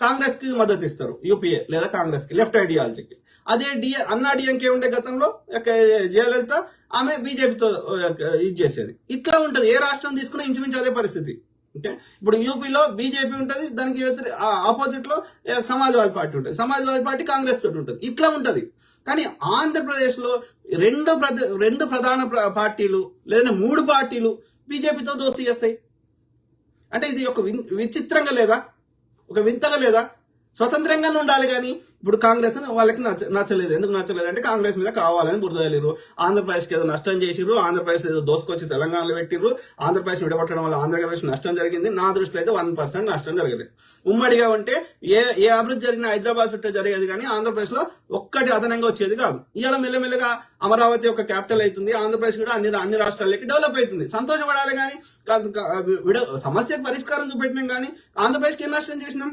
కాంగ్రెస్ కి మద్దతు ఇస్తారు, యూపీఏ లేదా కాంగ్రెస్ కి, లెఫ్ట్ ఐడియాలజీకి. అదే అన్నా డిఎంకే ఉండే గతంలో జయలలిత, ఆమె బీజేపీతో ఇది చేసేది. ఇట్లా ఉంటది, ఏ రాష్ట్రం తీసుకున్నా ఇంచుమించు అదే పరిస్థితి. ఓకే, ఇప్పుడు యూపీలో బీజేపీ ఉంటుంది, దానికి ఆపోజిట్ లో సమాజ్వాదీ పార్టీ ఉంటుంది, సమాజ్వాదీ పార్టీ కాంగ్రెస్ తోటి ఉంటుంది, ఇట్లా ఉంటది. కానీ ఆంధ్రప్రదేశ్ లో రెండు ప్రధాన పార్టీలు లేదా 3 పార్టీలు బీజేపీతో దోస్తీ చేస్తాయి. అంటే ఇది ఒక విచిత్రంగా లేదా, ఒక వింతగా లేదా? స్వతంత్రంగానే ఉండాలి కానీ ఇప్పుడు కాంగ్రెస్ వాళ్ళకి నచ్చలేదు. ఎందుకు నచ్చలేదు అంటే కాంగ్రెస్ మీద కావాలని బురదలేరు, ఆంధ్రప్రదేశ్కి ఏదో నష్టం చేసిర్రు, ఆంధ్రప్రదేశ్ ఏదో దోసుకొచ్చి తెలంగాణలో పెట్టిర్రు, ఆంధ్రప్రదేశ్ విడగొట్టడం వల్ల ఆంధ్రప్రదేశ్ నష్టం జరిగింది. నా దృష్టిలో అయితే 1% నష్టం జరగలేదు. ఉమ్మడిగా ఉంటే ఏ అభివృద్ధి జరిగినా హైదరాబాద్ చుట్టూ జరిగేది కానీ ఆంధ్రప్రదేశ్ లో ఒక్కటి అదనంగా వచ్చేది కాదు. ఇవాళ మెల్లమెల్లగా అమరావతి ఒక క్యాపిటల్ అవుతుంది, ఆంధ్రప్రదేశ్ కూడా అన్ని రాష్ట్రాలకి డెవలప్ అవుతుంది. సంతోషపడాలి కానీ సమస్యకు పరిష్కారం చూపెట్టినాం కానీ ఆంధ్రప్రదేశ్కి ఏం నష్టం చేసినాం?